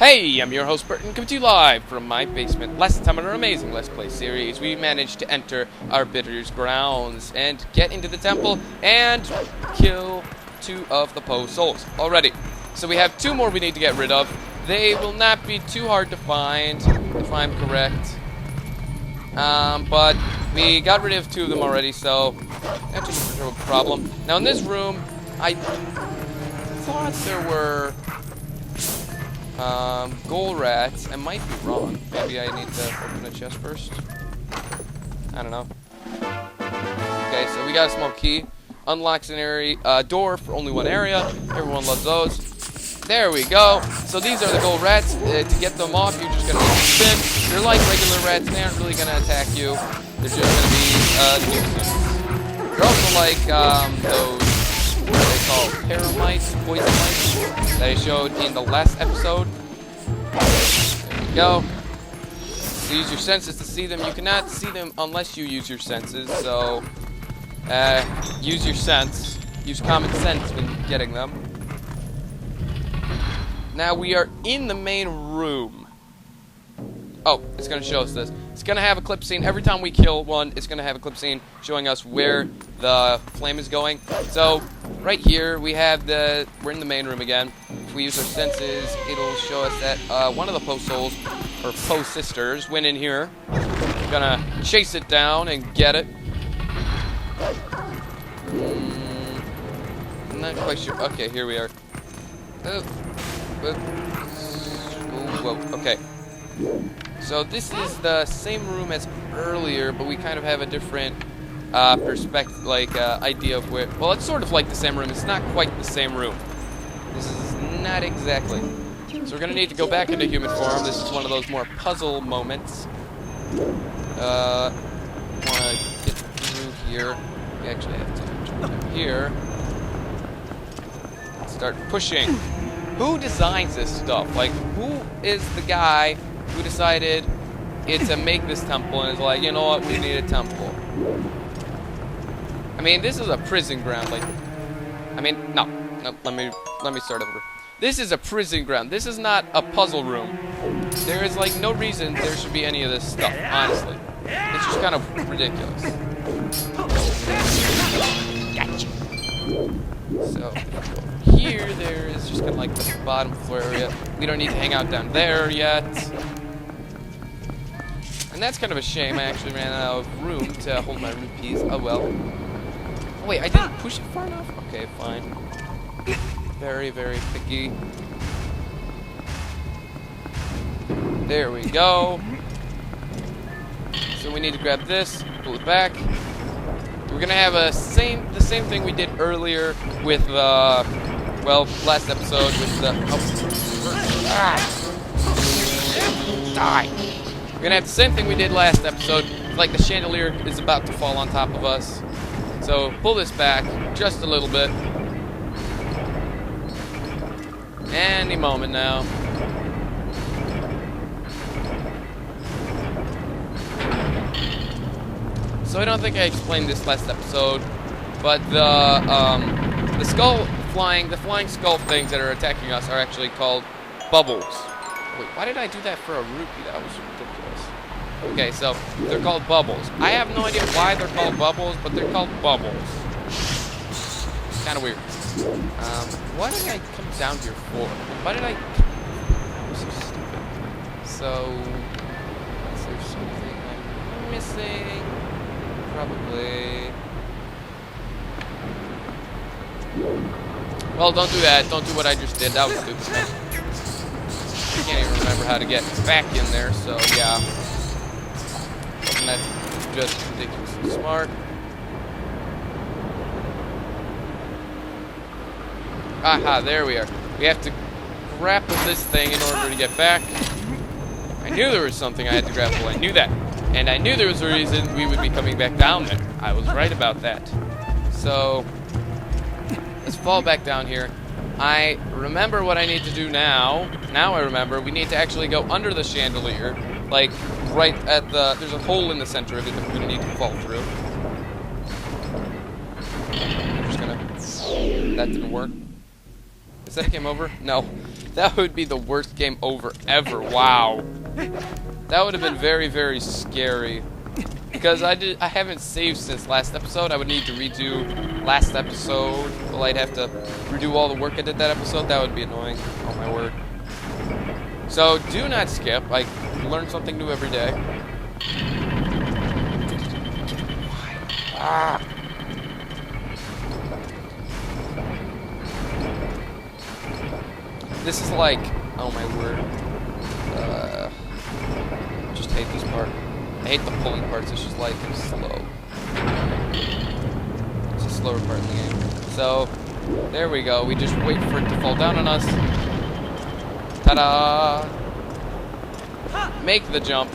Hey, I'm your host Burton, coming to you live from my basement. Last time in our amazing Let's Play series, we managed to enter Arbiter's grounds and get into the temple and kill 2 of the Poe souls already. So we have 2 more we need to get rid of. They will not be too hard to find, if I'm correct. But we got rid of 2 of them already, so that shouldn't be a problem. Now in this room, I thought there were gold rats. I might be wrong. Maybe I need to open a chest first. I don't know. Okay, so we got a small key. Unlocks an area, door for only 1 area. Everyone loves those. There we go. So these are the gold rats. To get them off, you're just gonna spin. They're like regular rats. They aren't really gonna attack you. They're just gonna be nuisance. They're also like those, what are they called? Paramites, poison mites that I showed in the last episode. There we go. So use your senses to see them. You cannot see them unless you use your senses. So use your sense. Use common sense when getting them. Now we are in the main room. Oh, it's going to show us this. It's going to have a clip scene. Every time we kill one, it's going to have a clip scene showing us where the flame is going. So, right here, we're in the main room again. If we use our senses, it'll show us that one of the Poe souls, or Poe sisters, went in here. We're going to chase it down and get it. I'm not quite sure. Okay, here we are. Whoa, okay. So this is the same room as earlier, but we kind of have a different perspective, idea of where. Well, it's sort of like the same room. It's not quite the same room. This is not exactly. So we're gonna need to go back into human form. This is one of those more puzzle moments. Want to get through here. We actually have to jump down here. Start pushing. Who designs this stuff? Like, who is the guy who decided to make this temple and is like, you know what, we need a temple? I mean, this is a prison ground. Like, I mean, no. Let me start over. This is a prison ground. This is not a puzzle room. There is like no reason there should be any of this stuff. Honestly, it's just kind of ridiculous. Gotcha. So. Here, there is just kind of like the bottom floor area. We don't need to hang out down there yet. And that's kind of a shame. I actually ran out of room to hold my rupees. Oh well. Oh wait, I didn't push it far enough? Okay, fine. Very, very picky. There we go. So we need to grab this, pull it back. We're gonna have the same thing we did earlier with last episode with the die. We're gonna have the same thing we did last episode. Like the chandelier is about to fall on top of us. So pull this back just a little bit. Any moment now. So I don't think I explained this last episode, but the flying skull things that are attacking us are actually called bubbles. Wait, why did I do that for a rupee? That was ridiculous. Okay, so they're called bubbles. I have no idea why they're called bubbles, but they're called bubbles. Kind of weird. What did I come down here for? Why did I? I'm so stupid. So, is there something I'm missing? Probably. Well, don't do that. Don't do what I just did. That was stupid. I can't even remember how to get back in there, so yeah. And that's just ridiculously smart. Aha, there we are. We have to grapple this thing in order to get back. I knew there was something I had to grapple. I knew that. And I knew there was a reason we would be coming back down there. I was right about that. So, let's fall back down here. I remember what I need to do now. Now I remember we need to actually go under the chandelier. Like, right at there's a hole in the center of it that we're going to need to fall through. I'm just going to... That didn't work. Is that game over? No. That would be the worst game over ever. Wow. That would have been very, very scary. Because I haven't saved since last episode. I would need to redo last episode. Well, I'd have to redo all the work I did that episode. That would be annoying. Oh my word. So do not skip. I learn something new every day. Ah. This is like, oh my word. Just hate this part. I hate the pulling parts. It's just like it's slow. It's a slower part in the game. So there we go. We just wait for it to fall down on us. Ta-da! Make the jump.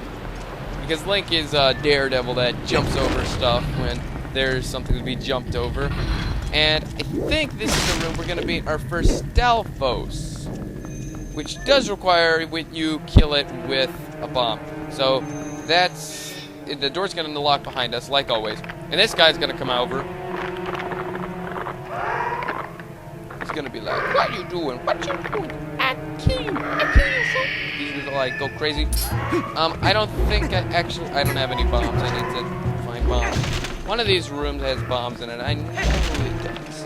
Because Link is a daredevil that jumps over stuff when there's something to be jumped over. And I think this is the room we're going to be our first Stalfos, which does require you kill it with a bomb. So that's... the door's going to lock behind us, like always. And this guy's going to come over. He's going to be like, what you doing? What you doing? I kill you. I kill you, son. He's going to, like, go crazy. I don't think I don't have any bombs. I need to find bombs. One of these rooms has bombs in it. I know it does.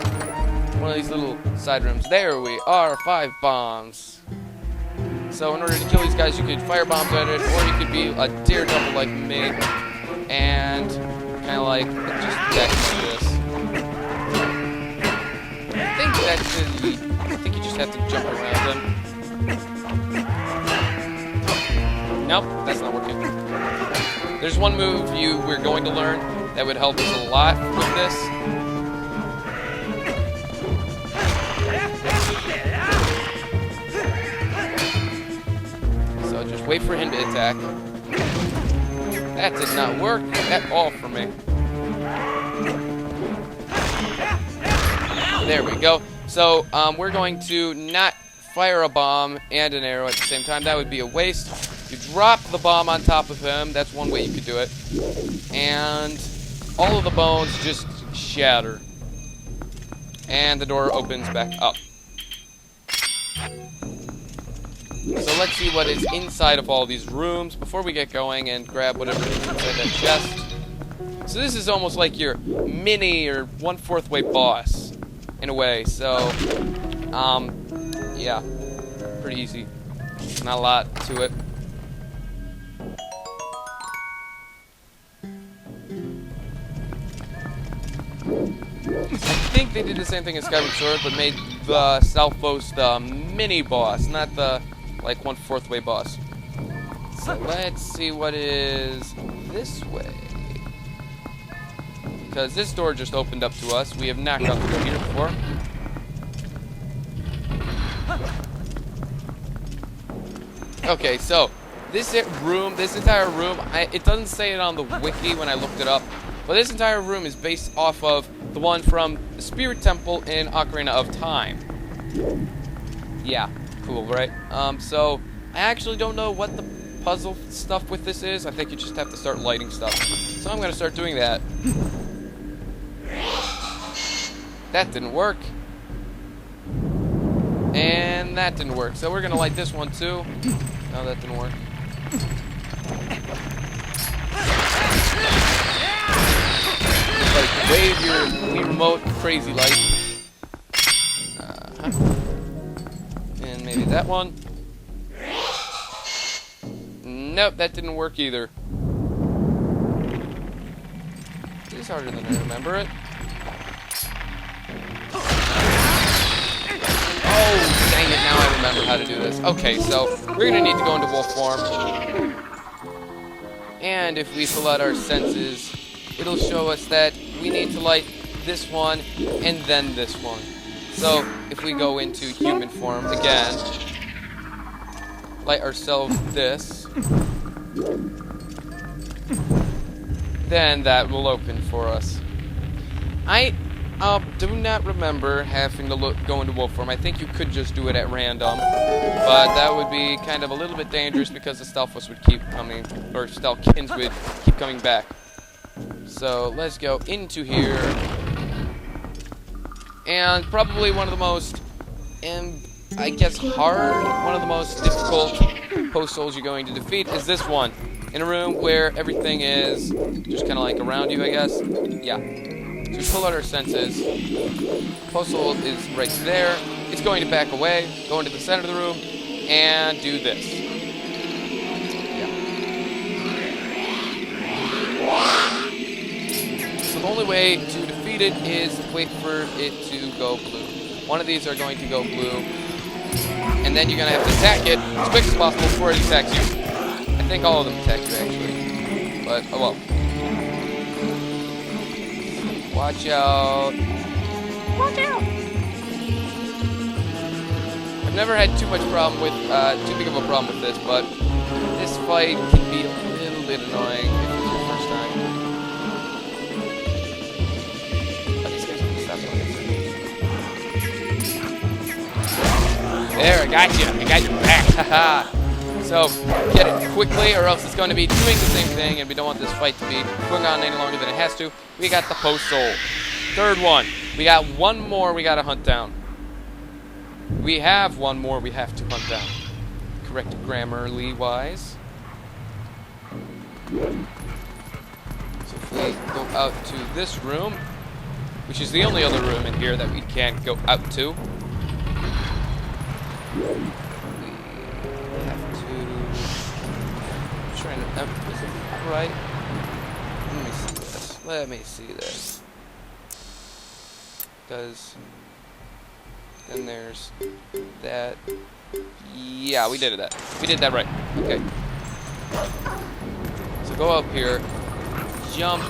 One of these little side rooms. There we are. 5 bombs. So in order to kill these guys, you could fire bombs at it, or you could be a daredevil like me, and kind of like just deck this. I think you just have to jump around them. Nope, that's not working. There's one move we're going to learn that would help us a lot with this. So just wait for him to attack. That did not work at all for me. There we go. So we're going to not fire a bomb and an arrow at the same time. That would be a waste. You drop the bomb on top of him. That's one way you could do it. And all of the bones just shatter. And the door opens back up. So let's see what is inside of all these rooms before we get going and grab whatever is inside that chest. So this is almost like your mini or 1/4 way boss, in a way. So, yeah, pretty easy. Not a lot to it. I think they did the same thing as Skyward Sword, but made the Stalfos the mini boss, not the like 1/4 way boss. So let's see what is this way. Because this door just opened up to us. We have not gone through here before. Okay, so this entire room, it doesn't say it on the wiki when I looked it up, but this entire room is based off of the one from the Spirit Temple in Ocarina of Time. Yeah, cool, right? So I actually don't know what the puzzle stuff with this is. I think you just have to start lighting stuff. So I'm gonna start doing that. That didn't work. And that didn't work. So we're gonna light this one too. No, that didn't work. Like wave your Wii remote crazy light. And maybe that one. Nope, that didn't work either. It is harder than I remember it. Oh, dang it, now I remember how to do this. Okay, so we're gonna need to go into wolf form. And if we pull out our senses, it'll show us that we need to light this one and then this one. So if we go into human form again, light ourselves this, then that will open for us. I do not remember having to go into wolf form. I think you could just do it at random, but that would be kind of a little bit dangerous because the Stalfos would keep coming, or Stalkins would keep coming back. So let's go into here, and probably one of the most I guess, hard, one of the most difficult post souls you're going to defeat is this one. In a room where everything is just kind of like around you, I guess. Yeah. So we pull out our senses. Post soul is right there. It's going to back away, go into the center of the room, and do this. Yeah. So the only way to defeat it is to wait for it to go blue. One of these are going to go blue. And then you're going to have to attack it as quick as possible before it attacks you. I think all of them attack you, actually. But, oh well. Watch out. Watch out! I've never had too much problem with, too big of a problem with this, but this fight can be a little bit annoying if it's your first time. Oh, these guys are going to stop going. There, I got you. I got your back. Haha. So, get it quickly or else it's going to be doing the same thing and we don't want this fight to be going on any longer than it has to. We got the post soul. Third one. We got one more we got to hunt down. We have one more we have to hunt down. Correct grammarly wise. So if we go out to this room, which is the only other room in here that we can't go out to. Is it right? Let me see this. Because then there's that. Yeah, we did that. We did that right. Okay. So go up here, jump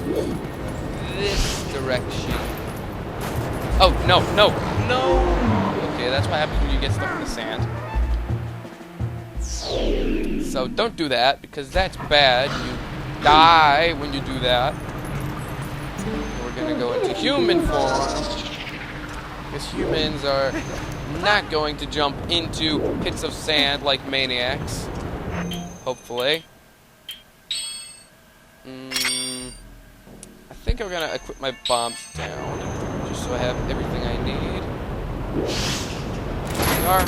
this direction. Oh, no, no, no! Okay, that's what happens when you get stuck in the sand. So don't do that, because that's bad. You die when you do that. We're going to go into human form. Because humans are not going to jump into pits of sand like maniacs. Hopefully. I think I'm going to equip my bombs down. Just so I have everything I need. Here we are.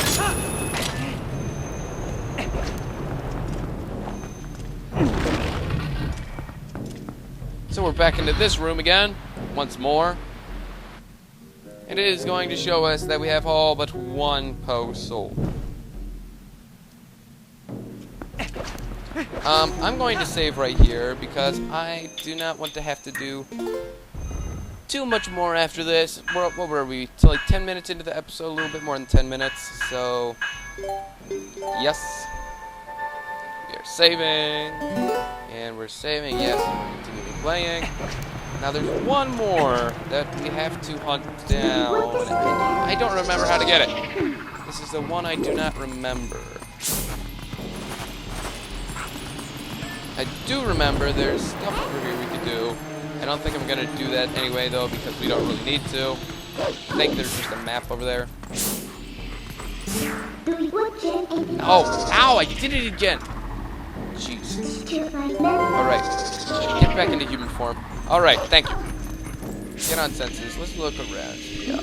So we're back into this room again, once more. And it is going to show us that we have all but one post soul. I'm going to save right here because I do not want to have to do too much more after this. What were we? So like 10 minutes into the episode, a little bit more than 10 minutes. So, yes. We are saving. And we're saving, yes, and we're continuing playing. Now there's one more that we have to hunt down. I don't remember how to get it. This is the one I do not remember. I do remember there's stuff over here we could do. I don't think I'm going to do that anyway, though, because we don't really need to. I think there's just a map over there. Oh, ow, I did it again. Jeez. Alright. Get back into human form. Alright, thank you. Get on senses. Let's look around. Yeah.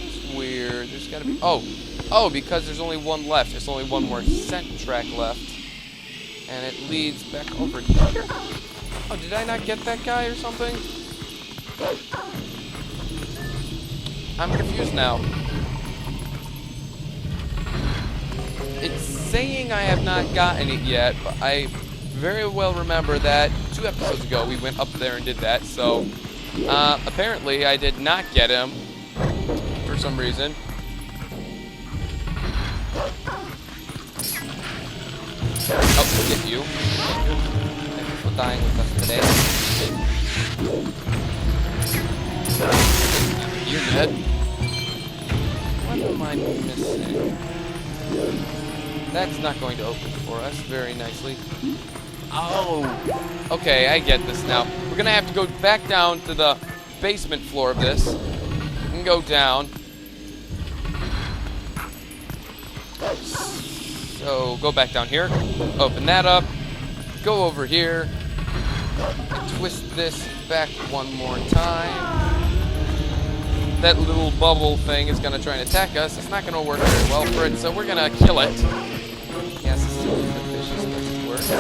It's weird. There's gotta be... Oh, because there's only one left. There's only one more scent track left. And it leads back over here. Oh, did I not get that guy or something? I'm confused now. It's saying I have not gotten it yet, but I very well remember that 2 episodes ago we went up there and did that, so apparently I did not get him for some reason. Oh, get you. Thank you for dying with us today. You're dead. What am I missing? That's not going to open for us very nicely. Oh! Okay, I get this now. We're gonna have to go back down to the basement floor of this. And go down. So, go back down here. Open that up. Go over here. And twist this back one more time. that little bubble thing is going to try and attack us, it's not going to work very well for it, so we're going to kill it. Yes, this is a little bit vicious, but it works.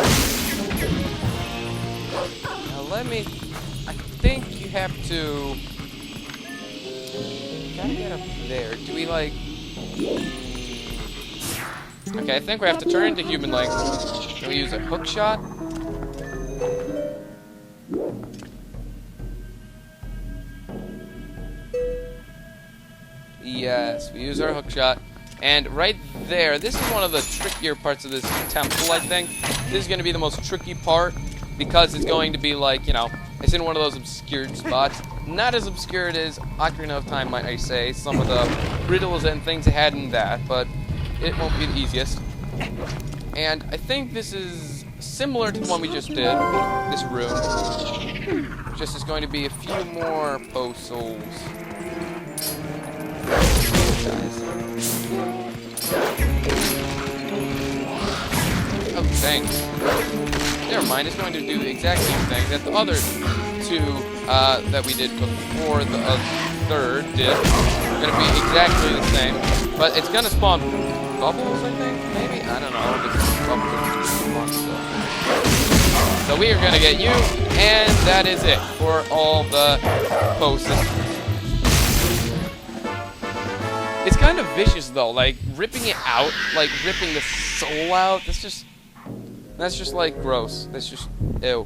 Now let me... I think you have to... Gotta get up there. Do we, like... Okay, I think we have to turn into human legs. Can we use a hook shot? Yes, we use our hook shot. And right there, this is one of the trickier parts of this temple, I think. This is going to be the most tricky part because it's going to be like, you know, it's in one of those obscured spots. Not as obscured as Ocarina of Time, might I say. Some of the riddles and things it had in that, but it won't be the easiest. And I think this is similar to the one we just did, this room. Just is going to be a few more post souls. Oh, thanks. Never mind, it's going to do the exact same thing that the other two that we did before the third did. Going to be exactly the same, but it's going to spawn bubbles, I think? Maybe? I don't know. So we are going to get you, and that is it for all the post systems. It's kind of vicious though, like ripping it out, like ripping the soul out. That's just like gross. That's just ew.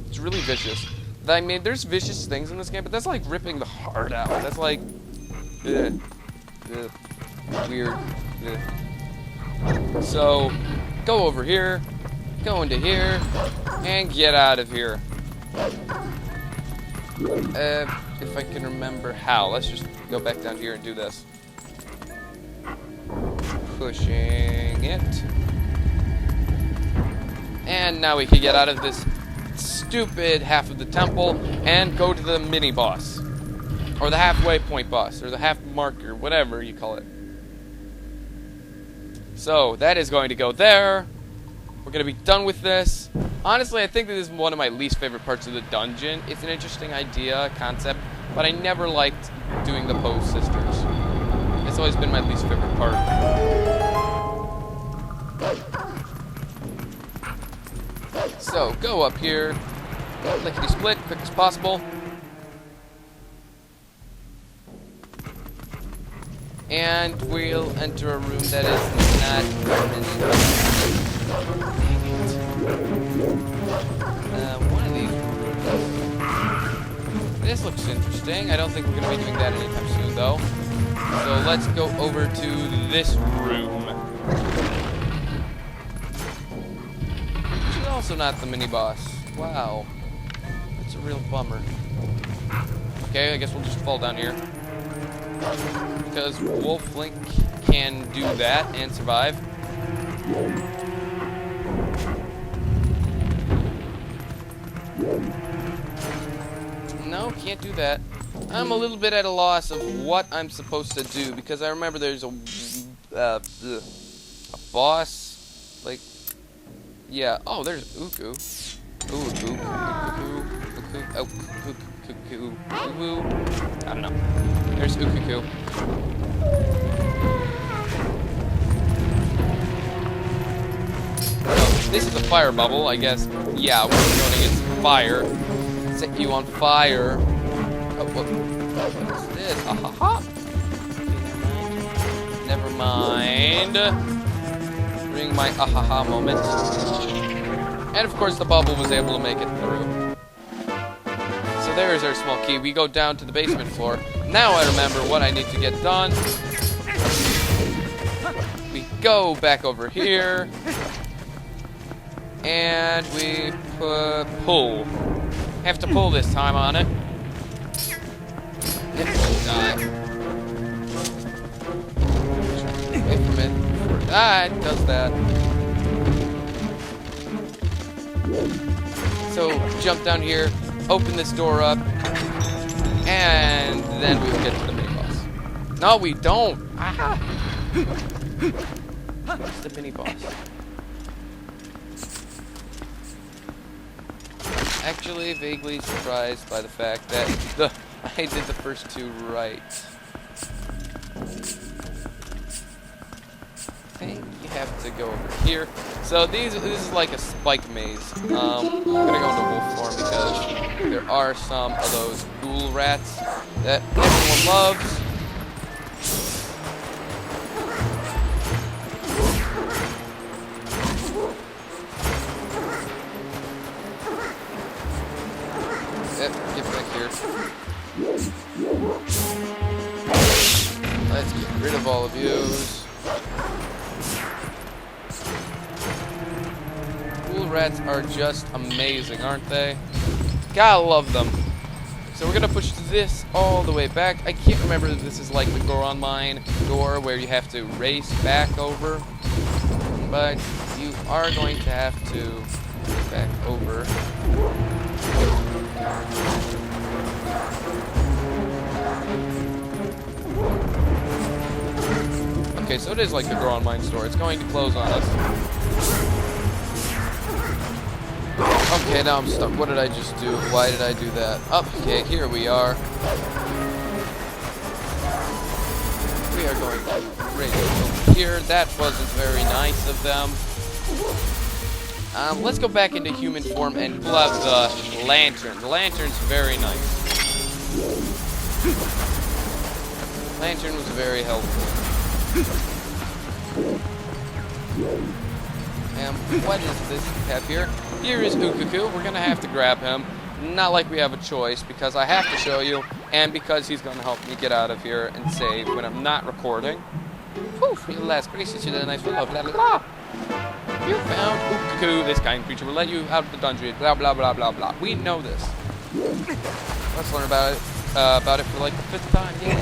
It's really vicious. I mean, there's vicious things in this game, but that's like ripping the heart out. That's like weird. So go over here, go into here, and get out of here. If I can remember how, let's just go back down here and do this. Pushing it. And now we can get out of this stupid half of the temple and go to the mini boss. Or the halfway point boss, or the half marker, whatever you call it. So, that is going to go there. We're going to be done with this. Honestly, I think this is one of my least favorite parts of the dungeon. It's an interesting idea, concept, but I never liked doing the Poe sisters. It's always been my least favorite part. So, go up here, lickety-split, quick as possible. And we'll enter a room that is not one of these. This looks interesting. I don't think we're going to be doing that anytime soon, though. So let's go over to this room. Which is also not the mini-boss. Wow. That's a real bummer. Okay, I guess we'll just fall down here. Because Wolf Link can do that and survive. No, can't do that. I'm a little bit at a loss of what I'm supposed to do because I remember there's a boss, like, yeah. Oh, there's Uku. Uku. Oh, Uku. I don't know. There's Ukuku. So, this is a fire bubble, I guess. Yeah, we're going against fire. Set you on fire. Oh, what is this? Ahaha. Never mind. Bring my ahaha moment. And of course, the bubble was able to make it through. So there is our small key. We go down to the basement floor. Now I remember what I need to get done. We go back over here. And we pull. Have to pull this time on it. Die. Wait for a minute. Ah, it does that. So jump down here. Open this door up, and then we will get to the mini boss. No, we don't. Ah. What's the mini boss? Actually, vaguely surprised by the fact that I did the first two right. I think you have to go over here. So this is like a spike maze. I'm gonna go into wolf form because there are some of those ghoul rats that everyone loves. Get back here. Let's get rid of all of yous. Ghoul rats are just amazing, aren't they? Gotta love them. So we're gonna push this all the way back. I can't remember if this is like the Goron Mine door where you have to race back over, but you are going to have to go back over. Okay, so it is like the Goron Mine store. It's going to close on us. Okay, now I'm stuck. What did I just do? Why did I do that? Okay, here we are. We are going to race over here. That wasn't very nice of them. Let's go back into human form and pull out the lantern. The lantern's very nice. Lantern was very helpful. And what is this we have here? Here is Ukuku. We're gonna have to grab him. Not like we have a choice, because I have to show you, and because he's gonna help me get out of here and save when I'm not recording. Poof, your last gracious, you're the nice fellow, blah blah blah. You found Ukuku. This kind creature will let you out of the dungeon. Blah blah blah blah blah. We know this. Let's learn about it for like the 5th time. Yeah.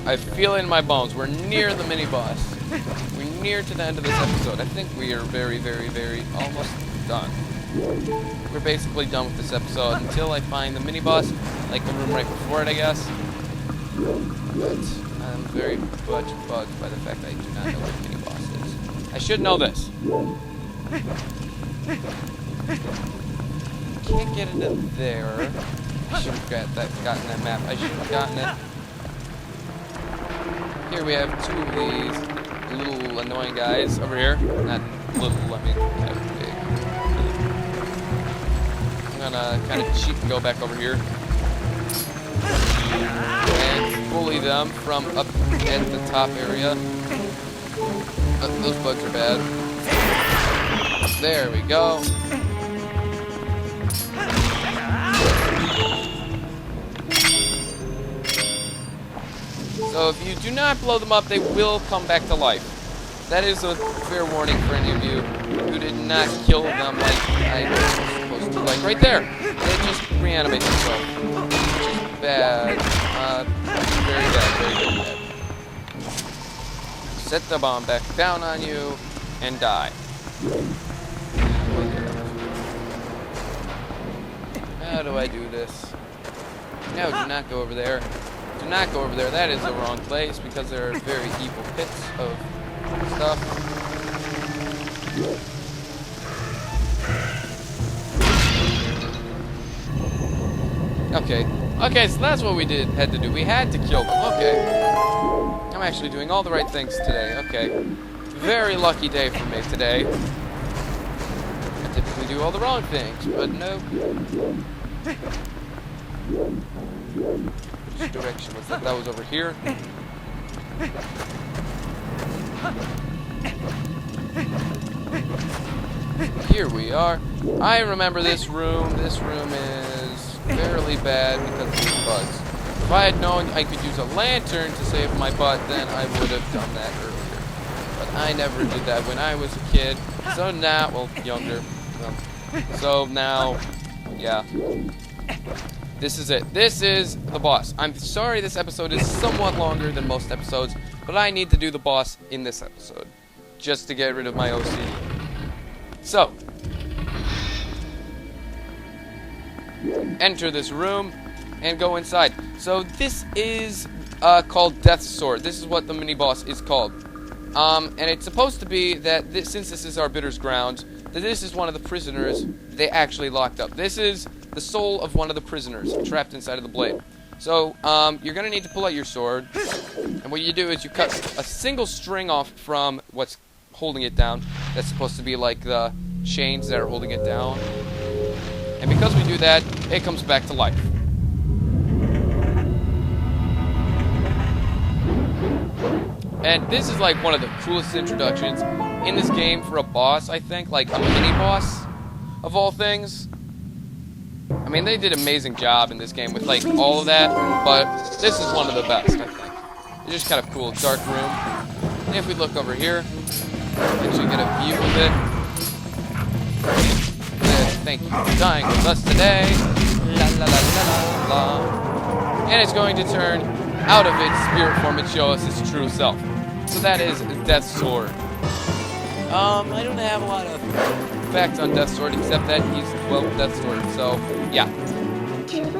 I feel it in my bones. We're near the mini boss. We're near to the end of this episode. I think we are very, very, very almost done. We're basically done with this episode until I find the mini boss, like the room right before it, I guess. But I'm very much bugged by the fact that I do not know what the mini boss is. I should know this. Can't get into there. I should have gotten that map. I should have gotten it. Here we have 2 of these little annoying guys over here. Not little, I mean kind of big. I'm gonna kind of cheat and go back over here. And bully them from up at the top area. Those bugs are bad. There we go. So if you do not blow them up, they will come back to life. That is a fair warning for any of you who did not kill them like I was supposed to. Like right there. They just reanimate themselves. Which is bad. Very bad, very, very bad. Set the bomb back down on you and die. How do I do this? No, do not go over there. Do not go over there. That is the wrong place because there are very evil pits of stuff. Okay. Okay, so that's what we had to do. We had to kill them. Okay. I'm actually doing all the right things today. Okay. Very lucky day for me today. I typically do all the wrong things, but no. Which direction was that? That was over here. Here we are. I remember this room. This room is fairly bad because of these bugs. If I had known I could use a lantern to save my butt, then I would have done that earlier. But I never did that when I was a kid. So now, well, younger. So now, yeah. This is it. This is the boss. I'm sorry this episode is somewhat longer than most episodes, but I need to do the boss in this episode, just to get rid of my OCD. So, enter this room and go inside. So this is called Death's Sword. This is what the mini-boss is called. And it's supposed to be that since this is Arbiter's Ground, that this is one of the prisoners they actually locked up. This is the soul of one of the prisoners trapped inside of the blade. So, you're going to need to pull out your sword, and what you do is you cut a single string off from what's holding it down. That's supposed to be like the chains that are holding it down. And because we do that, it comes back to life. And this is like one of the coolest introductions in this game for a boss, I think. Like a mini-boss, of all things. I mean, they did an amazing job in this game with, like, all of that, but this is one of the best, I think. It's just kind of cool. Dark room. And if we look over here, actually get a view of it. Thank you for dying with us today. La la la la la la. And it's going to turn out of its spirit form and show us its true self. So that is Death's Sword. I don't have a lot of facts on Death's Sword except that he's, well, Death's Sword. So, yeah.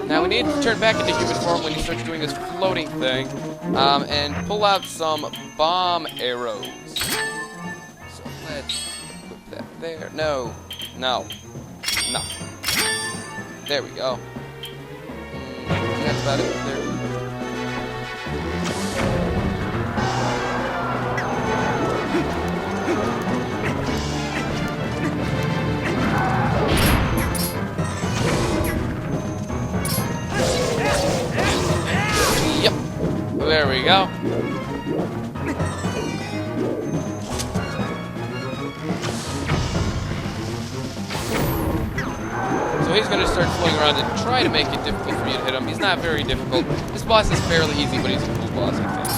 Now we need to turn back into human form when he starts doing this floating thing, and pull out some bomb arrows. So let's put that there. No. No. No. There we go. That's about it. There. Yep. There we go. So he's going to start floating around and try to make it difficult for you to hit him. He's not very difficult. This boss is fairly easy, but he's a cool boss, I think.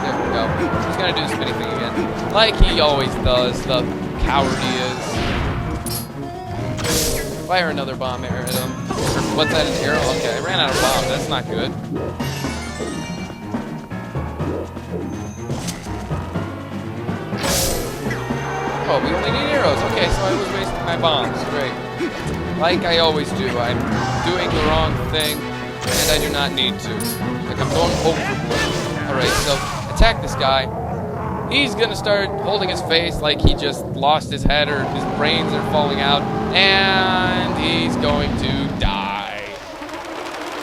There we go. He's going to do the spinning thing again. Like he always does, the coward he is. Fire another bomb arrow at him. What's that, an arrow? Okay, I ran out of bombs. That's not good. Oh, we only need arrows. Okay, so I was wasting my bombs. Great. Like I always do, I'm doing the wrong thing, and I do not need to. Like, I'm going overboard. Alright, so attack this guy. He's gonna start holding his face like he just lost his head or his brains are falling out, and he's going to die.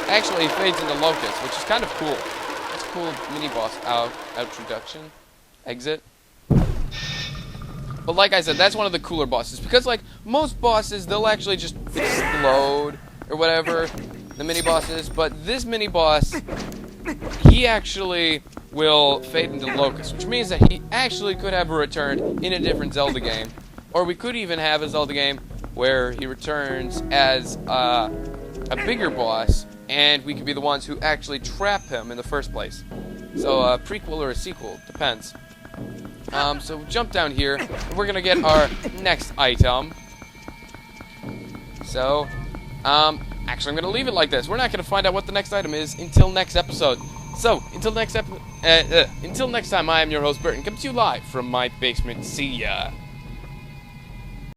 Actually, he fades into Locust, which is kind of cool. That's a cool mini-boss introduction. Exit. But like I said, that's one of the cooler bosses. Because, like, most bosses, they'll actually just explode or whatever, the mini-bosses. But this mini-boss, he actually will fade into Locust, which means that he actually could have a return in a different Zelda game. Or we could even have a Zelda game where he returns as a bigger boss, and we could be the ones who actually trap him in the first place. So a prequel or a sequel, depends. So jump down here, and we're gonna get our next item. So, actually I'm gonna leave it like this. We're not gonna find out what the next item is until next episode. So, until next time, I am your host, Burton, comes to you live from my basement. See ya.